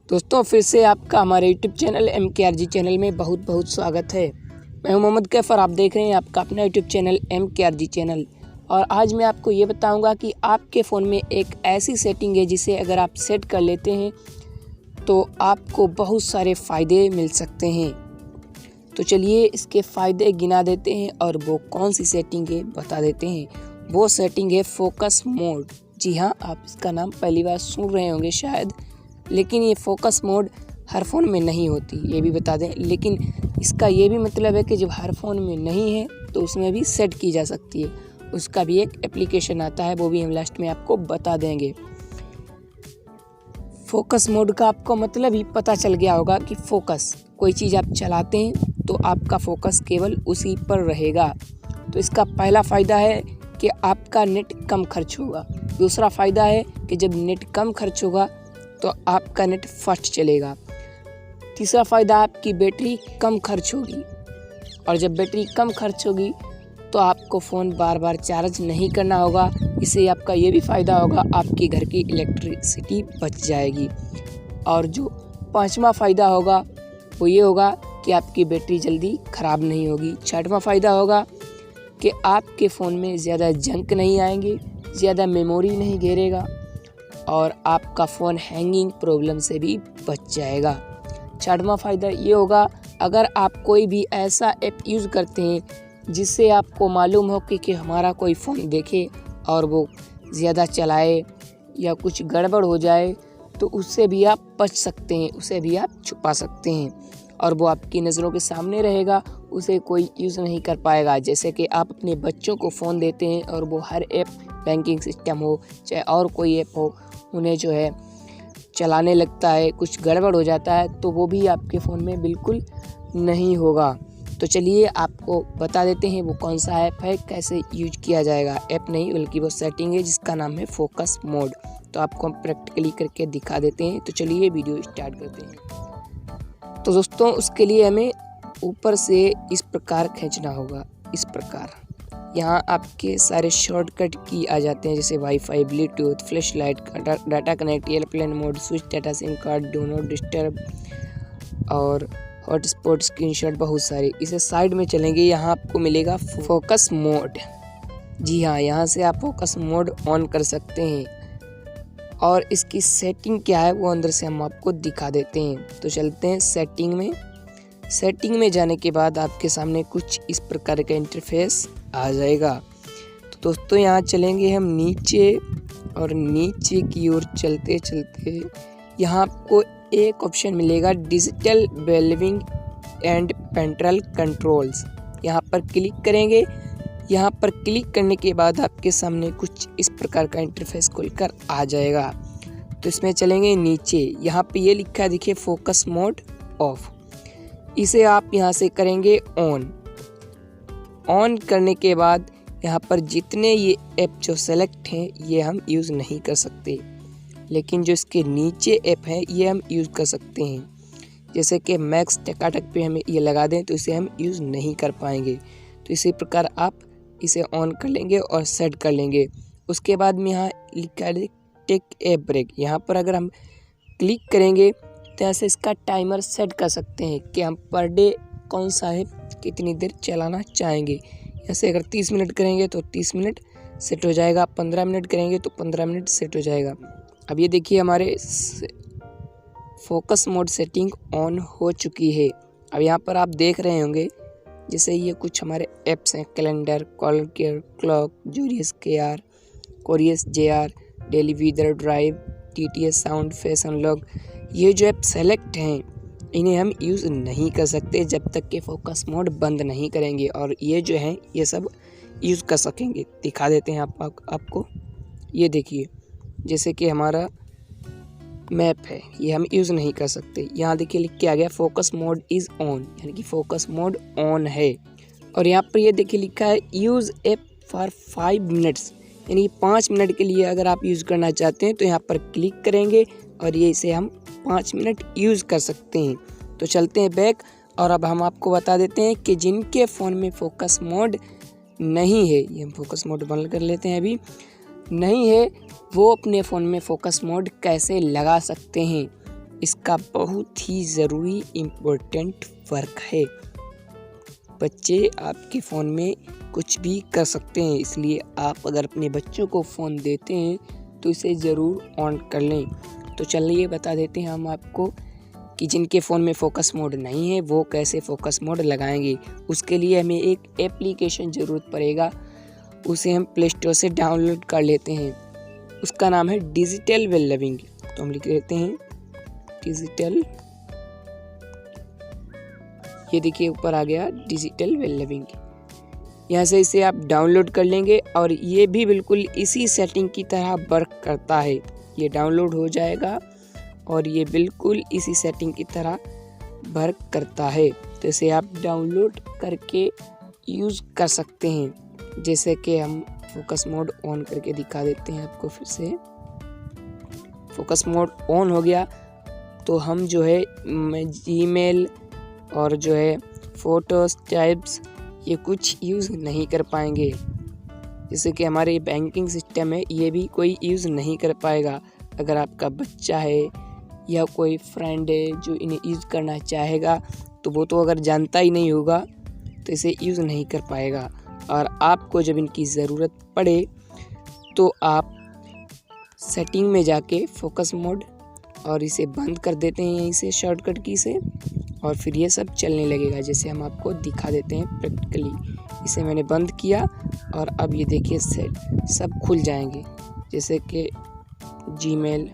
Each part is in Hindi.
दोस्तों फिर से आपका हमारे यूट्यूब चैनल MKRG चैनल में बहुत बहुत स्वागत है। मैं हूं मोहम्मद कैफ और आप देख रहे हैं आपका अपना यूट्यूब चैनल MKRG चैनल। और आज मैं आपको ये बताऊंगा कि आपके फ़ोन में एक ऐसी सेटिंग है जिसे अगर आप सेट कर लेते हैं तो आपको बहुत सारे फ़ायदे मिल सकते हैं। तो चलिए इसके फ़ायदे गिना देते हैं और वो कौन सी सेटिंग है बता देते हैं। वो सेटिंग है फोकस मोड। जी हाँ, आप इसका नाम पहली बार सुन रहे होंगे शायद, लेकिन ये फोकस मोड हर फ़ोन में नहीं होती, ये भी बता दें। लेकिन इसका ये भी मतलब है कि जब हर फ़ोन में नहीं है तो उसमें भी सेट की जा सकती है। उसका भी एक एप्लीकेशन आता है, वो भी हम लास्ट में आपको बता देंगे। फोकस मोड का आपको मतलब ही पता चल गया होगा कि फोकस, कोई चीज़ आप चलाते हैं तो आपका फोकस केवल उसी पर रहेगा। तो इसका पहला फ़ायदा है कि आपका नेट कम खर्च होगा। दूसरा फ़ायदा है कि जब नेट कम खर्च होगा तो आपका नेट फास्ट चलेगा। तीसरा फ़ायदा आपकी बैटरी कम खर्च होगी, और जब बैटरी कम खर्च होगी तो आपको फ़ोन बार बार चार्ज नहीं करना होगा। इससे आपका ये भी फ़ायदा होगा, आपके घर की इलेक्ट्रिसिटी बच जाएगी। और जो पांचवा फ़ायदा होगा वो ये होगा कि आपकी बैटरी जल्दी ख़राब नहीं होगी। छठवां फ़ायदा होगा कि आपके फ़ोन में ज़्यादा जंक नहीं आएंगे, ज़्यादा मेमोरी नहीं घेरेगा, और आपका फ़ोन हैंगिंग प्रॉब्लम से भी बच जाएगा। छठवां फ़ायदा ये होगा, अगर आप कोई भी ऐसा ऐप यूज़ करते हैं जिससे आपको मालूम हो कि हमारा कोई फ़ोन देखे और वो ज़्यादा चलाए या कुछ गड़बड़ हो जाए, तो उससे भी आप बच सकते हैं, उसे भी आप छुपा सकते हैं और वो आपकी नज़रों के सामने रहेगा, उसे कोई यूज़ नहीं कर पाएगा। जैसे कि आप अपने बच्चों को फ़ोन देते हैं और वो हर ऐप, बैंकिंग सिस्टम हो चाहे और कोई ऐप हो, उन्हें जो है चलाने लगता है, कुछ गड़बड़ हो जाता है तो वो भी आपके फ़ोन में बिल्कुल नहीं होगा। तो चलिए आपको बता देते हैं वो कौन सा ऐप है, कैसे यूज किया जाएगा। ऐप नहीं बल्कि वो सेटिंग है जिसका नाम है फोकस मोड। तो आपको हम प्रैक्टिकली करके दिखा देते हैं। तो चलिए वीडियो स्टार्ट करते हैं। तो दोस्तों उसके लिए हमें ऊपर से इस प्रकार खींचना होगा, इस प्रकार। यहाँ आपके सारे शॉर्टकट की आ जाते हैं, जैसे wifi, Bluetooth, flash light, data connect, airplane mode, switch data, SIM card, do not disturb और हॉटस्पॉट, स्क्रीनशॉट, बहुत सारे। इसे साइड में चलेंगे, यहाँ आपको मिलेगा फोकस मोड। जी हाँ, यहाँ से आप फोकस मोड ऑन कर सकते हैं और इसकी सेटिंग क्या है वो अंदर से हम आपको दिखा देते हैं। तो चलते हैं सेटिंग में। सेटिंग में जाने के बाद आपके सामने कुछ इस प्रकार का इंटरफेस आ जाएगा। तो दोस्तों यहाँ चलेंगे हम नीचे, और नीचे की ओर चलते चलते यहाँ आपको एक ऑप्शन मिलेगा, digital well-being and parental controls. यहाँ पर क्लिक करेंगे। यहाँ पर क्लिक करने के बाद आपके सामने कुछ इस प्रकार का इंटरफेस खुलकर आ जाएगा। तो इसमें चलेंगे नीचे, यहाँ पे ये लिखा है देखिए, फोकस मोड ऑफ। इसे आप यहाँ से करेंगे ऑन। ऑन करने के बाद यहाँ पर जितने ये ऐप जो सेलेक्ट हैं ये हम यूज़ नहीं कर सकते, लेकिन जो इसके नीचे ऐप हैं ये हम यूज़ कर सकते हैं। जैसे कि मैक्स टकाटक पे हमें ये लगा दें तो इसे हम यूज़ नहीं कर पाएंगे। तो इसी प्रकार आप इसे ऑन कर लेंगे और सेट कर लेंगे। उसके बाद में यहाँ लिखा है टेक ए ब्रेक। यहाँ पर अगर हम क्लिक करेंगे तो ऐसे इसका टाइमर सेट कर सकते हैं कि हम पर डे कौन सा है, कितनी देर चलाना चाहेंगे। ऐसे अगर 30 मिनट करेंगे तो 30 मिनट सेट हो जाएगा, 15 मिनट करेंगे तो 15 मिनट सेट हो जाएगा। अब ये देखिए हमारे फोकस मोड सेटिंग ऑन हो चुकी है। अब यहाँ पर आप देख रहे होंगे जैसे ये कुछ हमारे ऐप्स हैं, कैलेंडर, कॉलर केयर, क्लॉक, जूरियस KR, कोरियस JR, daily weather, drive, TTS sound, face unlock. ये जो ऐप सेलेक्ट हैं इन्हें हम यूज़ नहीं कर सकते जब तक कि फोकस मोड बंद नहीं करेंगे, और ये जो हैं ये सब यूज़ कर सकेंगे। दिखा देते हैं आपको। ये देखिए जैसे कि हमारा मैप है, ये हम यूज़ नहीं कर सकते। यहाँ देखिए लिख के आ गया फोकस मोड इज़ ऑन, यानी कि फोकस मोड ऑन है। और यहाँ पर ये देखिए लिखा है यूज़ ऐप फॉर 5 मिनट्स, यानी 5 मिनट के लिए अगर आप यूज़ करना चाहते हैं तो यहाँ पर क्लिक करेंगे और ये इसे हम 5 मिनट यूज़ कर सकते हैं। तो चलते हैं बैक, और अब हम आपको बता देते हैं कि जिनके फ़ोन में फोकस मोड नहीं है, ये हम फोकस मोड बंद कर लेते हैं, अभी नहीं है वो अपने फ़ोन में फोकस मोड कैसे लगा सकते हैं। इसका बहुत ही ज़रूरी इम्पोर्टेंट वर्क है। बच्चे आपके फ़ोन में कुछ भी कर सकते हैं, इसलिए आप अगर अपने बच्चों को फ़ोन देते हैं तो इसे ज़रूर ऑन कर लें। तो चलिए बता देते हैं हम आपको कि जिनके फ़ोन में फ़ोकस मोड नहीं है वो कैसे फ़ोकस मोड लगाएंगे। उसके लिए हमें एक एप्लीकेशन ज़रूरत पड़ेगा, उसे हम प्ले स्टोर से डाउनलोड कर लेते हैं। उसका नाम है डिजिटल वेल लिविंग। तो हम लिख लेते हैं डिजिटल, ये देखिए ऊपर आ गया डिजिटल वेल लिविंग। यहाँ से इसे आप डाउनलोड कर लेंगे और ये भी बिल्कुल इसी सेटिंग की तरह वर्क करता है। ये डाउनलोड हो जाएगा और ये बिल्कुल इसी सेटिंग की तरह वर्क करता है। तो इसे आप डाउनलोड करके यूज़ कर सकते हैं। जैसे कि हम फोकस मोड ऑन करके दिखा देते हैं आपको फिर से। फोकस मोड ऑन हो गया तो हम जो है जीमेल और जो है फ़ोटोज़ टाइप्स ये कुछ यूज़ नहीं कर पाएंगे। जैसे कि हमारे बैंकिंग सिस्टम है ये भी कोई यूज़ नहीं कर पाएगा। अगर आपका बच्चा है या कोई फ्रेंड है जो इन्हें यूज़ करना चाहेगा तो वो तो अगर जानता ही नहीं होगा तो इसे यूज़ नहीं कर पाएगा। और आपको जब इनकी ज़रूरत पड़े तो आप सेटिंग में जाके फोकस मोड और इसे बंद कर देते हैं यहीं से शॉर्टकट की से, और फिर ये सब चलने लगेगा। जैसे हम आपको दिखा देते हैं प्रैक्टिकली। इसे मैंने बंद किया और अब ये देखिए सब खुल जाएंगे। जैसे कि जीमेल,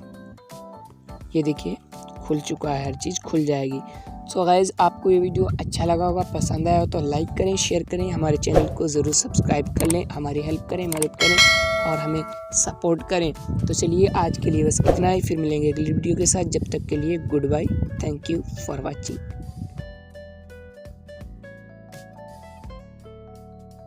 ये देखिए खुल चुका है, हर चीज़ खुल जाएगी। सो गाइज़ आपको ये वीडियो अच्छा लगा होगा, पसंद आया हो तो लाइक करें, शेयर करें, हमारे चैनल को ज़रूर सब्सक्राइब कर लें, हमारी हेल्प करें, मदद करें और हमें सपोर्ट करें। तो चलिए आज के लिए बस इतना ही, फिर मिलेंगे अगली वीडियो के साथ। जब तक के लिए goodbye, thank you for watching.